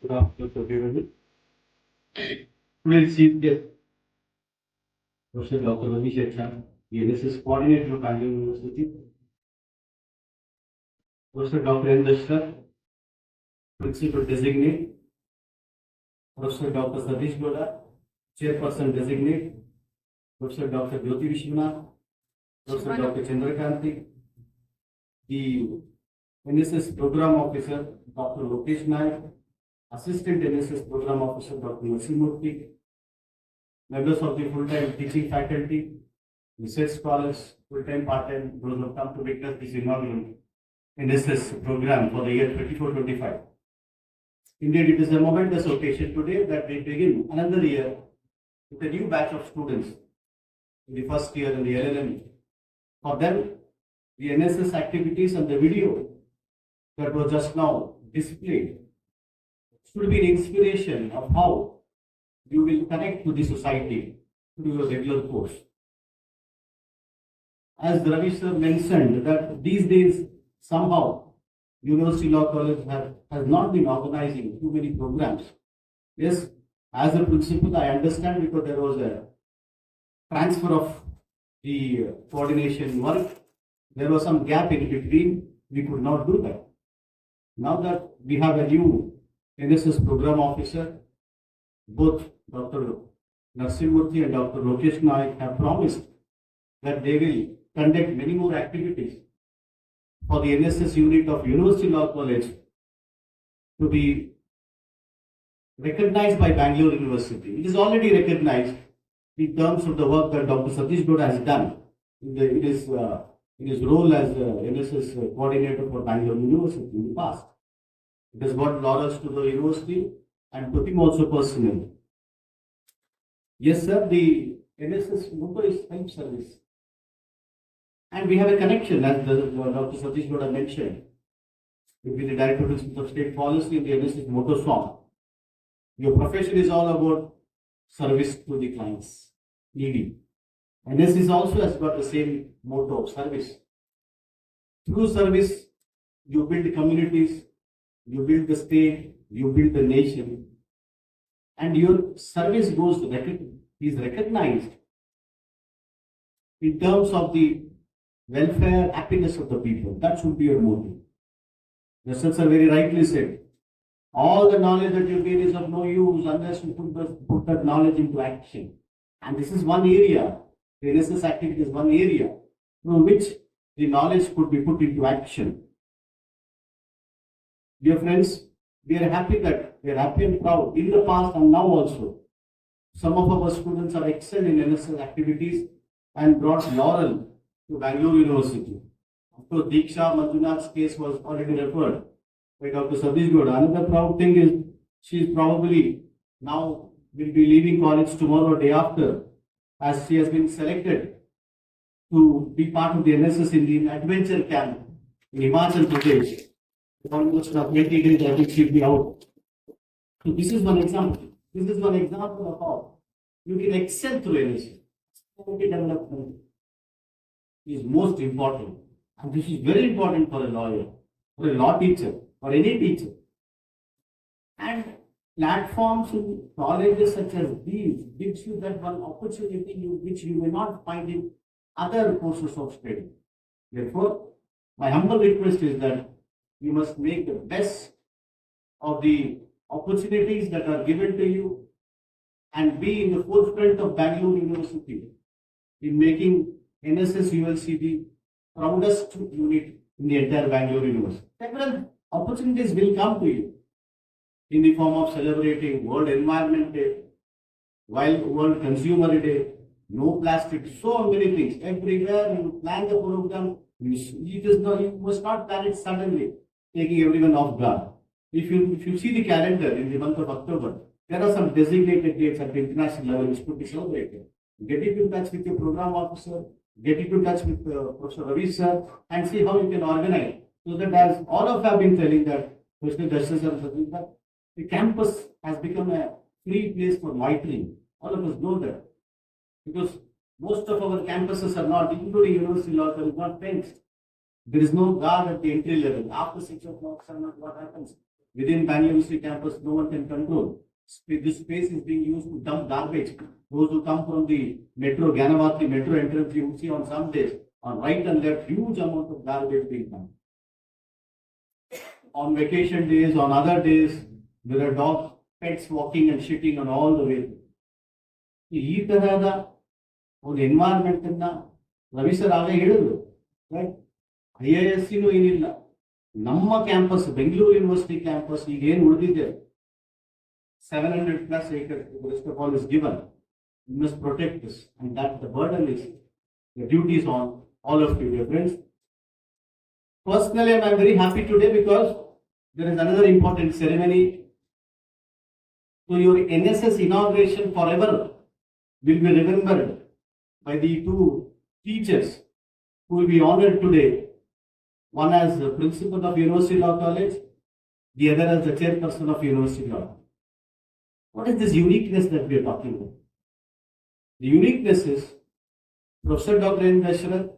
Good afternoon, everyone. Today's chief guest, Professor Dr. Ravi Shetty, the NSS coordinator of Bangalore University, Professor Dr. N. Dashrath, Principal Designate, Professor Dr. Satish Goda, Chairperson Designate, Professor Dr. Jyoti Vishwanath, Professor Dr. Chandrakanti, the NSS Program Officer, Dr. Lokesh Naik, Assistant NSS Program Officer, Dr. Narsimurthy, members of the full-time teaching faculty, research scholars, full-time, part-time, those who have come to witness this inaugural NSS program for the year 24-25. Indeed, it is a momentous occasion today that we begin another year with a new batch of students in the first year in the LLM. For them, the NSS activities and the video that was just now displayed should be an inspiration of how you will connect to the society through your regular course. As Ravi sir mentioned that these days somehow University Law College has not been organizing too many programs. Yes, as a principal, I understand because there was a transfer of the coordination work. There was some gap in between. We could not do that. Now that we have a new NSS program officer, both Dr. Narsimurthy and Dr. Lokesh Naik have promised that they will conduct many more activities for the NSS unit of University Law College to be recognized by Bangalore University. It is already recognized in terms of the work that Dr. Satish Goda has done in his in his role as NSS coordinator for Bangalore University in the past. It has got laurels to the university and to him also personally. Yes, sir, the NSS motto is help service. And we have a connection, as Dr. Satish Gowda mentioned, between the Director of State Policy and the NSS motto song. Your profession is all about service to the clients, needy. NSS also has got the same motto of service. Through service, you build communities, you build the state, you build the nation, and your service is recognized in terms of the welfare, happiness of the people. That should be your motive. The sir very rightly said, all the knowledge that you gain is of no use unless you put that knowledge into action. And this is one area, the NSS activity is one area through which the knowledge could be put into action. Dear friends, we are happy and proud in the past and now also. Some of our students are excelled in NSS activities and brought laurel to Bangalore University. Of course, Diksha Manjunath's case was already referred by Dr. Satish Gowda. Another proud thing is she is probably now will be leaving college tomorrow or day after, as she has been selected to be part of the NSS in the adventure camp in Himachal Pradesh. Almost 20 days I think she'll be out. So this is one example. This is one example of how you can excel through NSS. Development is most important. And this is very important for a lawyer, for a law teacher, for any teacher. And platforms in colleges such as these gives you that one opportunity which you may not find in other courses of study. Therefore, my humble request is that you must make the best of the opportunities that are given to you and be in the forefront of Bangalore University in making NSS ULC the proudest unit in the entire Bangalore University. Several opportunities will come to you in the form of celebrating World Environment Day, World Consumer Day, no plastic, so many things. Everywhere you plan the program, you must not plan it suddenly, taking everyone off guard. If you see the calendar in the month of October, there are some designated dates at the international level which could be celebrated. Get into touch with your program officer, get into touch with Professor Ravi sir, and see how you can organize. So that as all of you have been telling that, especially Justice that the campus has become a free place for loitering. All of us know that. Because most of our campuses are not, including University Law, is not fenced. There is no guard at the entry level. After 6 o'clock, 7 o'clock, what happens? Within Bangalore University campus, no one can control. This space is being used to dump garbage. Those who come from the metro, Ganavati metro entrance, you will see on some days, on right and left, huge amount of garbage being dumped. On vacation days, on other days, there are dogs, pets walking and shitting on all the way. ಈ ತರಹದ ಒಂದು environment ಅನ್ನ Ravi sir ಆಗೇ ಹೇಳಿದ್ರು. Right, IISc ಏನಿಲ್ಲ, ನಮ್ಮ campus Bengaluru university campus ಈಗ ಏನು ಉಳಿದಿದೆ 700+ acres, the rest of all is given. You must protect this, and that the burden is, the duty is on all of you, dear friends. Personally, I am very happy today because there is another important ceremony. So your NSS inauguration forever will be remembered by the two teachers who will be honored today. One as the principal of University Law College, the other as the chairperson of University Law. What is this uniqueness that we are talking about? The uniqueness is Professor Dr. N. Dashrath,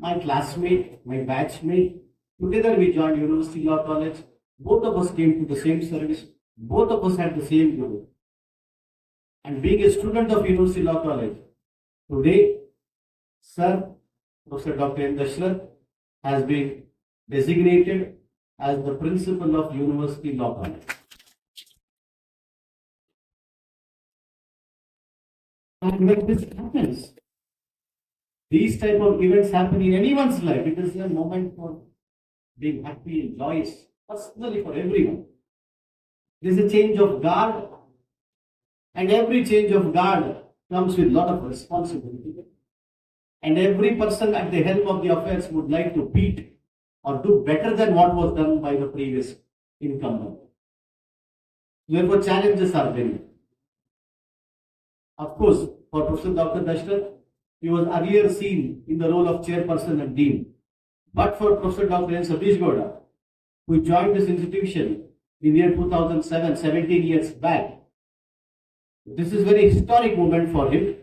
my classmate, my batchmate, together we joined University Law College. Both of us came to the same service. Both of us had the same goal. And being a student of University Law College, today, Sir Professor Dr. N. Dashrath has been designated as the principal of University Law College. And when this happens, these type of events happen in anyone's life. It is a moment for being happy and joyous, personally for everyone. There is a change of guard, and every change of guard comes with a lot of responsibility. And every person at the helm of the affairs would like to beat or do better than what was done by the previous incumbent. Therefore, challenges are many. Of course, for Professor Dr. Dashrath, he was earlier seen in the role of chairperson and dean. But for Professor Dr. N. Satish Gowda, who joined this institution in the year 2007, 17 years back, this is a very historic moment for him,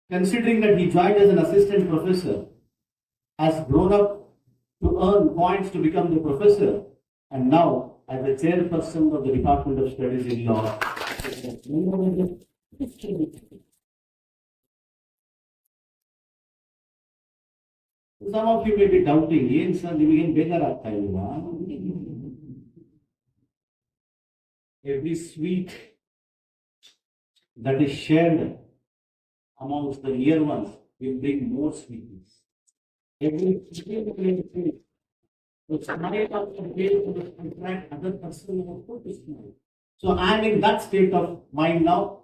considering that he joined as an assistant professor, has grown up to earn points to become the professor, and now as the chairperson of the Department of Studies in Law. Some of you may be doubting, yes, sir, every sweet that is shared amongst the near ones will bring more sweetness. Every other person will put his smile. So I am in that state of mind now,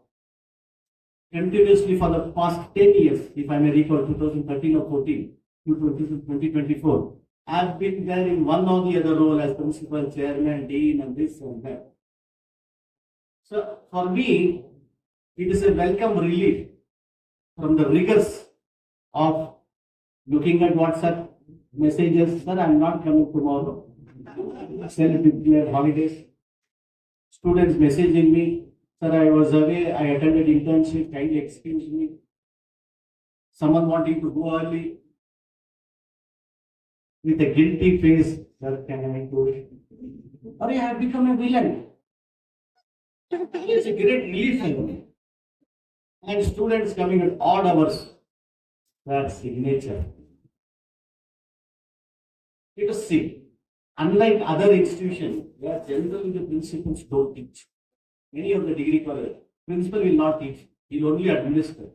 continuously for the past 10 years, if I may recall, 2013 or 14 to 2024. I have been there in one or the other role as principal, chairman, dean, and this and that. So for me, it is a welcome relief from the rigors of looking at WhatsApp messages. Sir, I am not coming tomorrow. Self-declared holidays. Students messaging me, sir, I was away, I attended internship, kindly excuse me. Someone wanting to go early. With a guilty face, sir, can I go? Or I have become a villain. It's a great relief for me. And students coming at odd hours, their signature. Let us see. Unlike other institutions, where generally the principals don't teach. Many of the degree colleges, principal will not teach, he will only administer.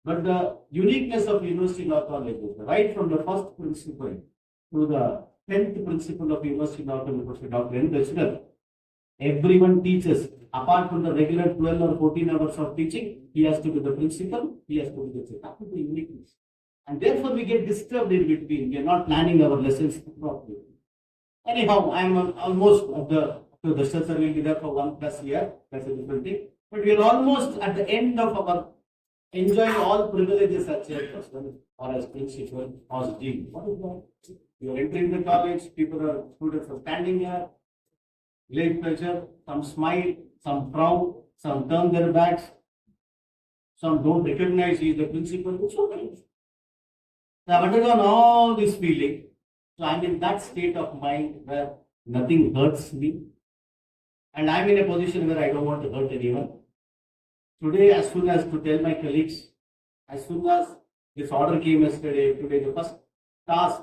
But the uniqueness of University Law College is right from the first principal to the 10th principal of University Law College, Professor Dr. N. Dashrath, everyone teaches. Apart from the regular 12 or 14 hours of teaching, he has to be the principal, he has to be the chair. That is the uniqueness. And therefore, we get disturbed in between. We are not planning our lessons properly. Anyhow, I am almost at the Dashrath sir will be there for 1+ year. That's a different thing. But we are almost at the end of our enjoying all privileges as chairperson or as principal or as dean. What is that? You are entering the college, students are standing here, great pleasure, some smile, some proud, some turn their backs, some don't recognize he is the principal. It's okay. So I've undergone all this feeling. So I'm in that state of mind where nothing hurts me. And I'm in a position where I don't want to hurt anyone. Today, as soon as to tell my colleagues, as soon as this order came yesterday, today the first task,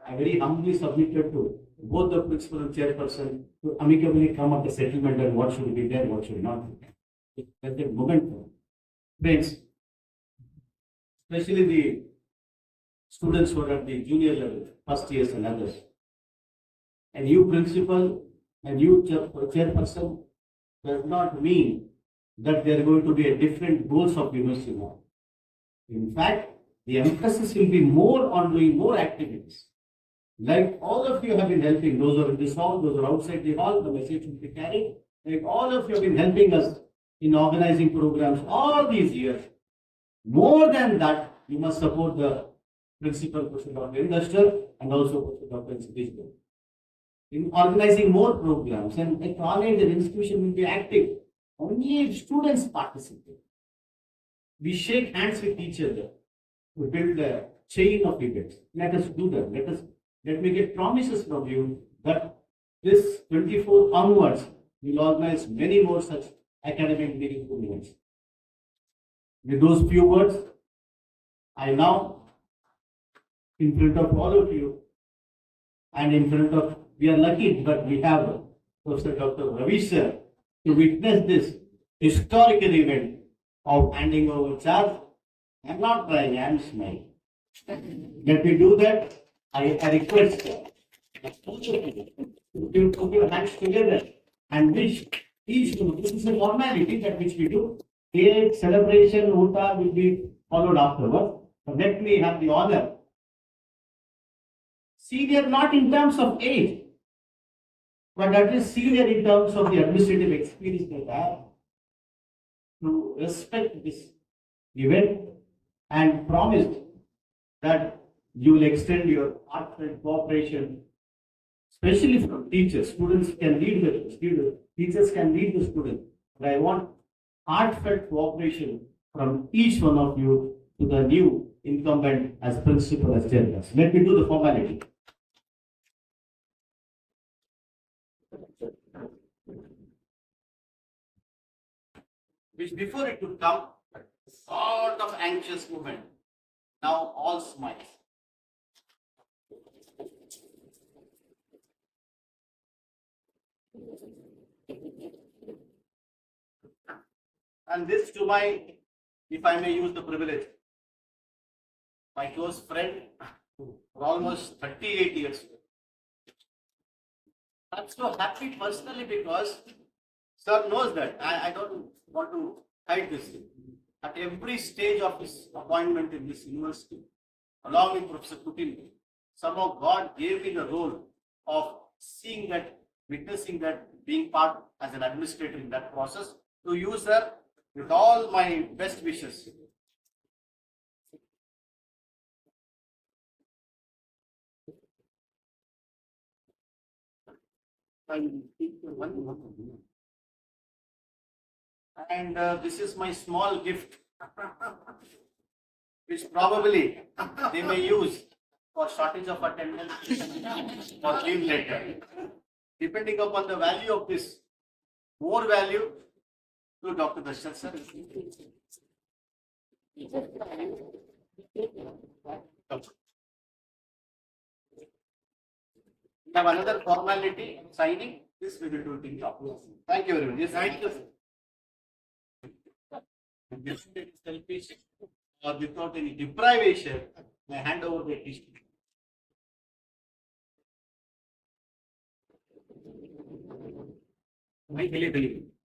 I very humbly submitted to both the principal and chairperson to amicably come up with a settlement and what should be there, what should not be there. That's the moment. Friends, especially the students who are at the junior level, first years and others. A new principal, a new chairperson does not mean that there are going to be a different goals of university law. In fact, the emphasis will be more on doing more activities. Like all of you have been helping, those who are in this hall, those who are outside the hall, the message will be carried. Like all of you have been helping us in organizing programs all these years. More than that, you must support the principal, Professor Dr. N. Dashrath, and also Professor Dr. Satish Gowda. In organizing more programs, and a college and institution will be active. Only if students participate. We shake hands with each other to build a chain of events. Let us do that. Let me get promises from you that this 24 onwards will organize many more such academic meaningful events. With those few words, I now, in front of all of you, and in front of, we are lucky, but we have Professor Dr. Ravi sir to witness this historical event of handing over charge. I am not trying, I am smiling. Let me do that. I request you to put your hands together and wish each to. This is a formality that which we do. Cake, celebration, Uta will be followed afterwards. But let me have the honor. Senior not in terms of age, but at least senior in terms of the administrative experience they have to respect this event and promised that you will extend your heartfelt cooperation, especially from teachers. Students can lead the students, teachers can lead the students. But I want heartfelt cooperation from each one of you to the new incumbent as principal as chairman. Let me do the formality. Which before it would come, sort of anxious moment. Now all smiles. And this to my, if I may use the privilege, my close friend for almost 38 years. I'm so happy personally because sir knows that. I don't want to hide this. At every stage of his appointment in this university, along with Professor Putin, somehow God gave me the role of seeing that, witnessing that, being part as an administrator in that process, to use her with all my best wishes. And this is my small gift, which probably they may use for shortage of attendance or leave later. Depending upon the value of this, more value to Dr. Darshan sir. We have another formality, signing. This we will do it in top. Thank you very much. Yes, thank you. Without any selfish or without any deprivation, I hand over the history. I believe.